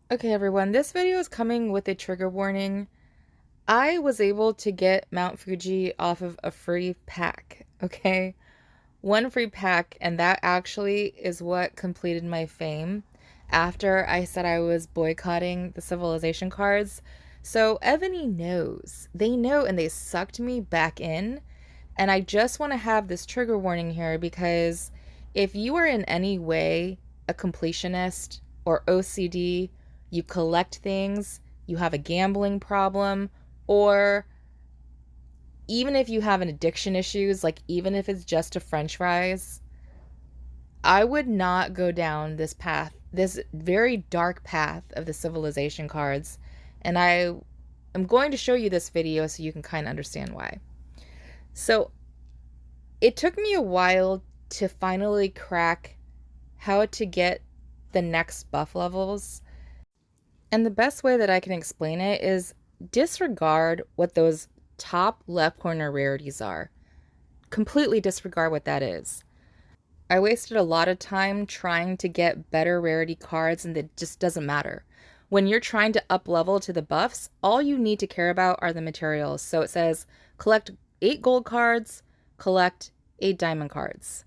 Okay, everyone, this video is coming with a trigger warning. I was able to get Mount Fuji off of a free pack, okay? One free pack, and that actually is what completed my fame after I said I was boycotting the civilization cards. So Evony knows. They know, and they sucked me back in. And I just want to have this trigger warning here because if you are in any way a completionist or OCD, you collect things, you have a gambling problem, or even if you have an addiction issues, like even if it's just to French fries, I would not go down this path, this very dark path of the civilization cards. And am going to show you this video so you can kind of understand why. So it took me a while to finally crack how to get the next buff levels. And the best way that I can explain it is disregard what those top left corner rarities are. Completely disregard what that is. I wasted a lot of time trying to get better rarity cards, and it just doesn't matter. When you're trying to up level to the buffs, all you need to care about are the materials. So it says collect 8 gold cards, collect 8 diamond cards.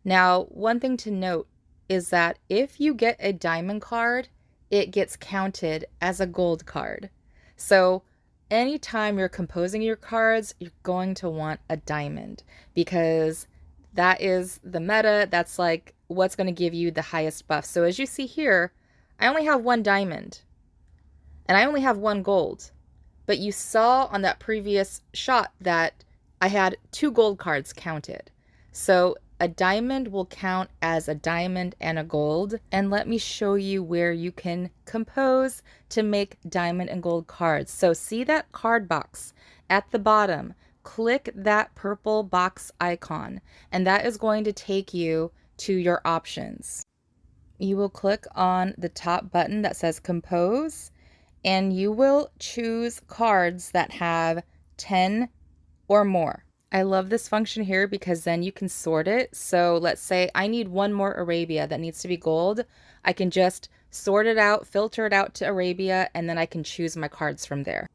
Now, one thing to note is that if you get a diamond card, it gets counted as a gold card. So anytime you're composing your cards, you're going to want a diamond because that is the meta. That's like what's going to give you the highest buff. So as you see here, I only have 1 diamond and I only have 1 gold. But you saw on that previous shot that I had 2 gold cards counted. So a diamond will count as a diamond and a gold. And let me show you where you can compose to make diamond and gold cards. So see that card box at the bottom. Click that purple box icon, and that is going to take you to your options. You will click on the top button that says compose, and you will choose cards that have 10 or more. I love this function here because then you can sort it. So let's say I need 1 more Arabia that needs to be gold. I can just sort it out, filter it out to Arabia, and then I can choose my cards from there.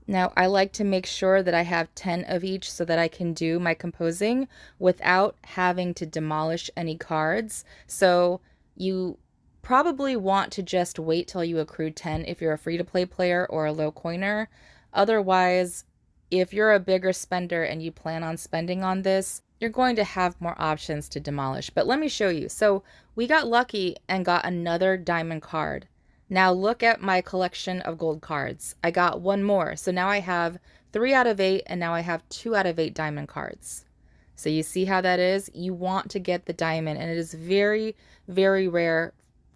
Now, I like to make sure that I have 10 of each so that I can do my composing without having to demolish any cards. So you probably want to just wait till you accrue 10 if you're a free-to-play player or a low coiner. Otherwise, if you're a bigger spender and you plan on spending on this, you're going to have more options to demolish. But let me show you. So we got lucky and got another diamond card. Now look at my collection of gold cards. I got 1 more. So now I have 3 out of 8, and now I have 2 out of 8 diamond cards. So you see how that is? You want to get the diamond, and it is very, very rare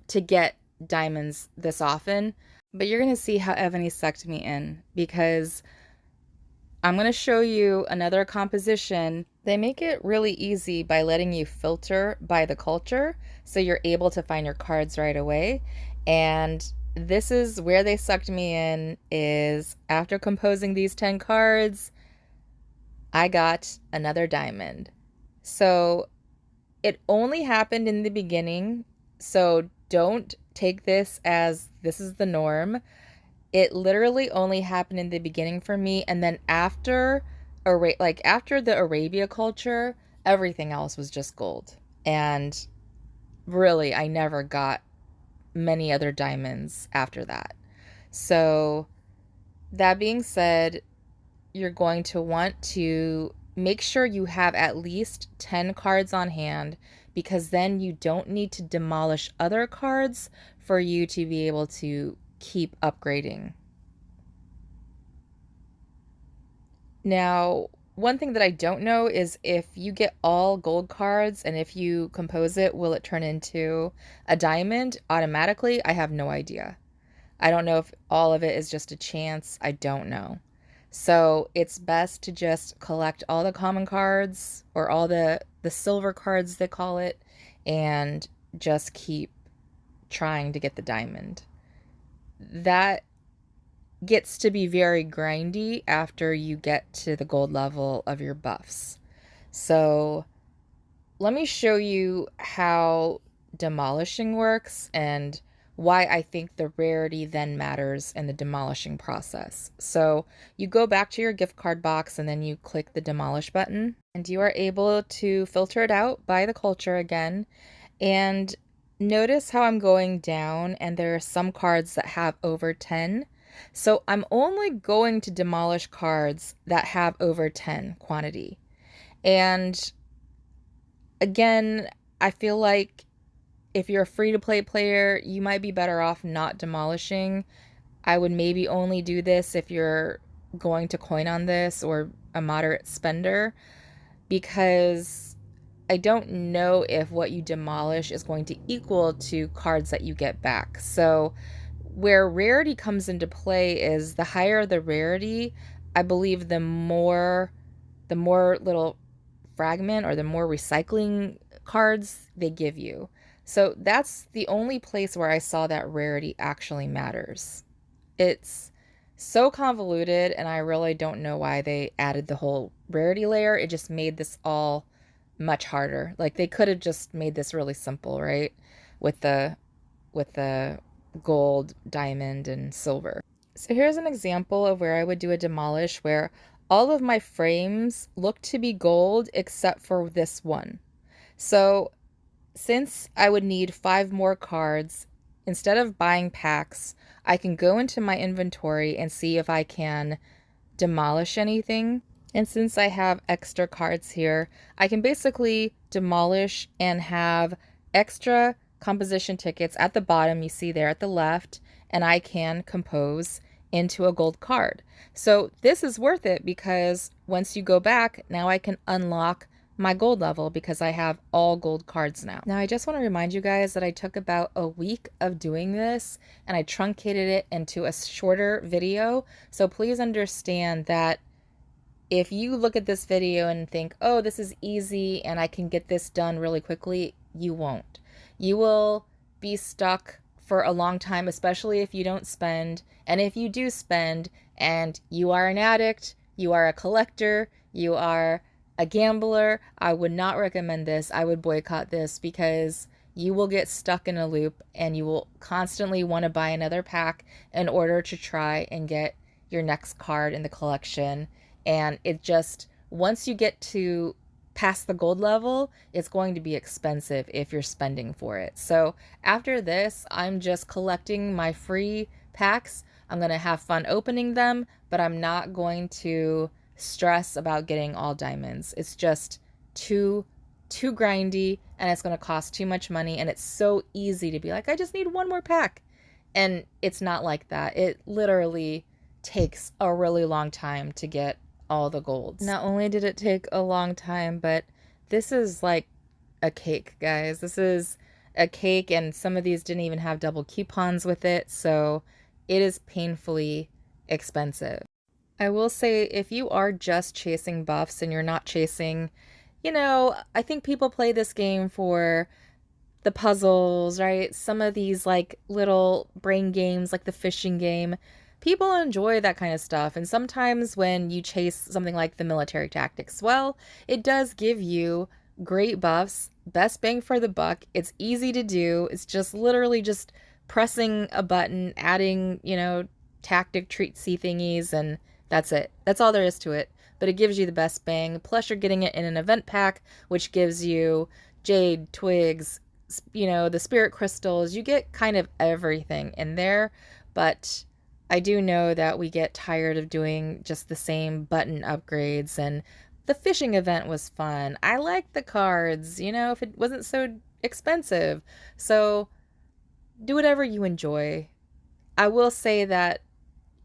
to get diamonds this often. But you're going to see how Evony sucked me in because I'm going to show you another composition. They make it really easy by letting you filter by the culture, so you're able to find your cards right away. And this is where they sucked me in, is after composing these 10 cards, I got another diamond. So it only happened in the beginning, so don't take this as this is the norm. It literally only happened in the beginning for me, and then after the Arabia culture, everything else was just gold. And really, I never got many other diamonds after that. So that being said, you're going to want to make sure you have at least 10 cards on hand, because then you don't need to demolish other cards for you to be able to keep upgrading. Now, one thing that I don't know is if you get all gold cards and if you compose it, will it turn into a diamond automatically? I have no idea. I don't know if all of it is just a chance. I don't know. So it's best to just collect all the common cards, or all the silver cards they call it, and just keep trying to get the diamond. That gets to be very grindy after you get to the gold level of your buffs. So let me show you how demolishing works and why I think the rarity then matters in the demolishing process. So you go back to your gift card box and then you click the demolish button, and you are able to filter it out by the culture again. And notice how I'm going down, and there are some cards that have over 10. So I'm only going to demolish cards that have over 10 quantity. And again, I feel like if you're a free-to-play player, you might be better off not demolishing. I would maybe only do this if you're going to coin on this or a moderate spender, because I don't know if what you demolish is going to equal to cards that you get back. So where rarity comes into play is the higher the rarity, I believe the more little fragment or the more recycling cards they give you. So that's the only place where I saw that rarity actually matters. It's so convoluted, and I really don't know why they added the whole rarity layer. It just made this all much harder. Like, they could have just made this really simple, right? With the gold, diamond, and silver. So here's an example of where I would do a demolish where all of my frames look to be gold except for this one. So since I would need 5 more cards, instead of buying packs, I can go into my inventory and see if I can demolish anything. And since I have extra cards here, I can basically demolish and have extra composition tickets at the bottom, you see there at the left, and I can compose into a gold card. So this is worth it because once you go back, now I can unlock my gold level because I have all gold cards now. Now I just want to remind you guys that I took about a week of doing this and I truncated it into a shorter video. So please understand that if you look at this video and think, oh, this is easy and I can get this done really quickly, you won't. You will be stuck for a long time, especially if you don't spend. And if you do spend and you are an addict, you are a collector, you are a gambler, I would not recommend this. I would boycott this because you will get stuck in a loop and you will constantly want to buy another pack in order to try and get your next card in the collection. And it just, once you get to past the gold level, it's going to be expensive if you're spending for it. So after this, I'm just collecting my free packs. I'm going to have fun opening them, but I'm not going to stress about getting all diamonds. It's just too grindy, and it's going to cost too much money, and it's so easy to be like, I just need one more pack. And it's not like that. It literally takes a really long time to get all the golds. Not only did it take a long time, but this is like a cake, guys. This is a cake, and some of these didn't even have double coupons with it, so it is painfully expensive. I will say, if you are just chasing buffs and you're not chasing, I think people play this game for the puzzles, right? Some of these like little brain games, like the fishing game, people enjoy that kind of stuff. And sometimes when you chase something like the military tactics, well, it does give you great buffs, best bang for the buck. It's easy to do. It's just literally just pressing a button, adding, tactic treat C thingies, and that's it. That's all there is to it. But it gives you the best bang. Plus, you're getting it in an event pack, which gives you jade, twigs, the spirit crystals. You get kind of everything in there. But I do know that we get tired of doing just the same button upgrades. And the fishing event was fun. I liked the cards, if it wasn't so expensive. So do whatever you enjoy. I will say that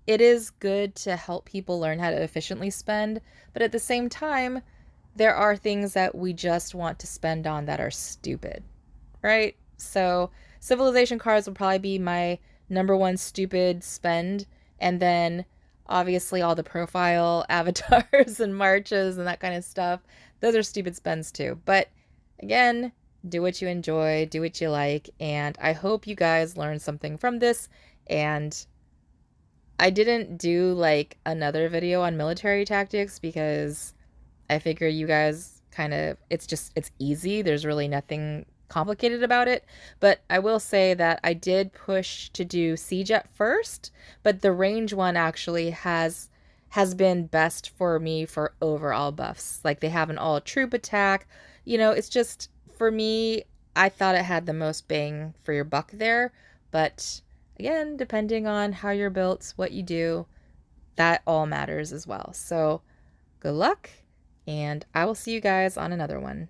it is good to help people learn how to efficiently spend, but at the same time, there are things that we just want to spend on that are stupid, right? So civilization cards will probably be my number one stupid spend, and then obviously all the profile avatars and marches and that kind of stuff, those are stupid spends too. But again, do what you enjoy, do what you like, and I hope you guys learned something from this. And I didn't do like another video on military tactics because I figure you guys it's easy. There's really nothing complicated about it. But I will say that I did push to do Siege at first, but the range one actually has been best for me for overall buffs. Like they have an all troop attack. It's just for me, I thought it had the most bang for your buck there. But again, depending on how you're built, what you do, that all matters as well. So good luck, and I will see you guys on another one.